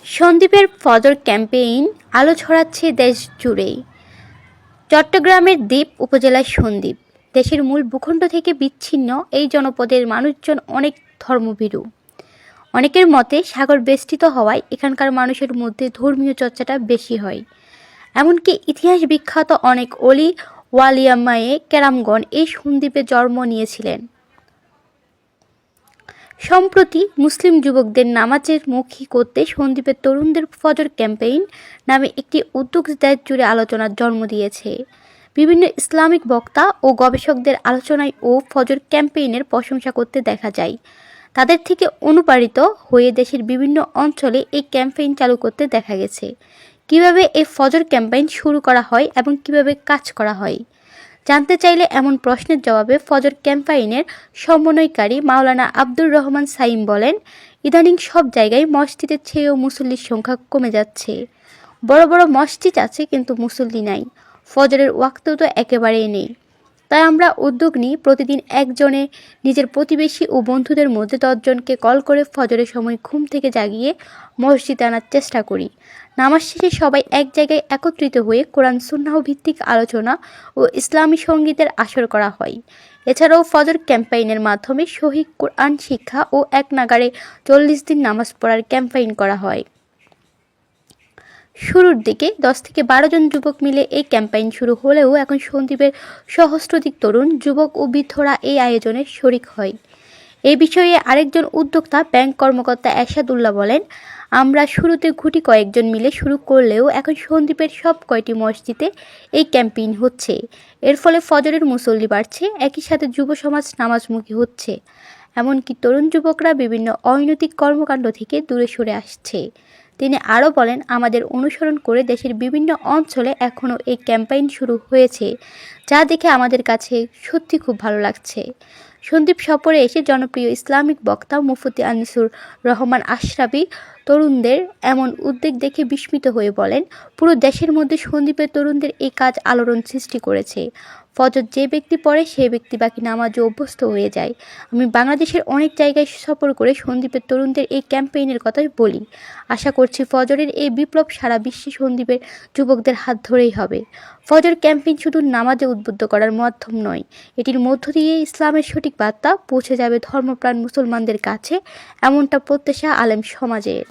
সন্দ্বীপের ফজর ক্যাম্পেইন আলো ছড়াচ্ছে দেশ জুড়েই। চট্টগ্রামের দ্বীপ উপজেলার সন্দ্বীপ দেশের মূল ভূখণ্ড থেকে বিচ্ছিন্ন এই জনপদের মানুষজন অনেক ধর্মভীরু। অনেকের মতে সাগর বেষ্টিত হওয়ায় এখানকার মানুষের মধ্যে ধর্মীয় চর্চাটা বেশি হয়। এমনকি ইতিহাস বিখ্যাত অনেক অলি ওয়ালিয়ামায়ে কেরামগণ এই সন্দ্বীপে জন্ম নিয়েছিলেন। সম্প্রতি মুসলিম যুবকদের নামাজের মুখী করতে সন্দ্বীপের তরুণদের ফজর ক্যাম্পেইন নামে একটি উদ্যোগ দেশ জুড়ে আলোচনার জন্ম দিয়েছে। বিভিন্ন ইসলামিক বক্তা ও গবেষকদের আলোচনায় ও ফজর ক্যাম্পেইনের প্রশংসা করতে দেখা যায়। তাদের থেকে অনুপ্রাণিত হয়ে দেশের বিভিন্ন অঞ্চলে এই ক্যাম্পেইন চালু করতে দেখা গেছে। কিভাবে এই ফজর ক্যাম্পেইন শুরু করা হয় এবং কিভাবে কাজ করা হয় জানতে চাইলে এমন প্রশ্নের জবাবে ফজর ক্যাম্পেইনের সমন্বয়কারী মাওলানা আব্দুর রহমান সাইম বলেন, ইদানিং সব জায়গায় মসজিদের চেয়েও মুসল্লির সংখ্যা কমে যাচ্ছে। বড় বড় মসজিদ আছে কিন্তু মুসল্লি নাই, ফজরের ওয়াক্তও তো একেবারেই নেই। তাই আমরা উদ্যোগ নিই, প্রতিদিন একজনে নিজের প্রতিবেশী ও বন্ধুদের মধ্যে 10 জনকে কল করে ফজরের সময় ঘুম থেকে জাগিয়ে মসজিদে আনার চেষ্টা করি। নামাজ শেষে সবাই এক জায়গায় একত্রিত হয়ে কোরআন সুন্নাহ ভিত্তিক আলোচনা ও ইসলামী সঙ্গীতের আসর করা হয়। এছাড়াও ফজর ক্যাম্পেইনের মাধ্যমে সহিহ কোরআন শিক্ষা ও এক নাগাড়ে 40 দিন নামাজ পড়ার ক্যাম্পেইন করা হয়। শুরুর দিকে 10 থেকে 12 জন যুবক মিলে এই ক্যাম্পেইন শুরু হলেও এখন সন্দ্বীপের সহস্রাধিক তরুণ, যুবক ও বৃদ্ধরা এই আয়োজনে শরিক হয়। এই বিষয়ে আরেকজন উদ্যোক্তা ব্যাংক কর্মকর্তা এরশাদুল্লাহ বলেন, আমরা শুরুতে গুটি কয়েকজন মিলে শুরু করলেও এখন সন্দ্বীপের সব কয়টি মসজিদে এই ক্যাম্পেইন হচ্ছে। এর ফলে ফজরের মুসল্লি বাড়ছে, একই সাথে যুব সমাজ নামাজমুখী হচ্ছে। এমনকি তরুণ যুবকরা বিভিন্ন অনৈতিক কর্মকাণ্ড থেকে দূরে সরে আসছে। তিনি আরও বলেন, আমাদের অনুসরণ করে দেশের বিভিন্ন অঞ্চলে এখনও এই ক্যাম্পেইন শুরু হয়েছে, যা দেখে আমাদের কাছে সত্যি খুব ভালো লাগছে। সন্দ্বীপ সফরে এসে জনপ্রিয় ইসলামিক বক্তা মুফতি আনিসুর রহমান আশরাফি তরুণদের এমন উদ্যোগ দেখে বিস্মিত হয়ে বলেন, পুরো দেশের মধ্যে সন্দ্বীপের তরুণদের এই কাজ আলোড়ন সৃষ্টি করেছে। ফজর যে ব্যক্তি পড়ে সেই ব্যক্তি বাকি নামাজে অভ্যস্ত হয়ে যায়। আমি বাংলাদেশের অনেক জায়গায় সফর করে সন্দ্বীপের তরুণদের এই ক্যাম্পেইনের কথা বলি। আশা করছি ফজরের এই বিপ্লব সারা বিশ্বে সন্দ্বীপের যুবকদের হাত ধরেই হবে। ফজর ক্যাম্পেইন শুধু নামাজে উদ্বুদ্ধ করার মাধ্যম নয়, এটির মধ্য দিয়ে ইসলামের সঠিক বার্তা পৌঁছে যাবে ধর্মপ্রাণ মুসলমানদের কাছে, এমনটা প্রত্যাশা আলেম সমাজের।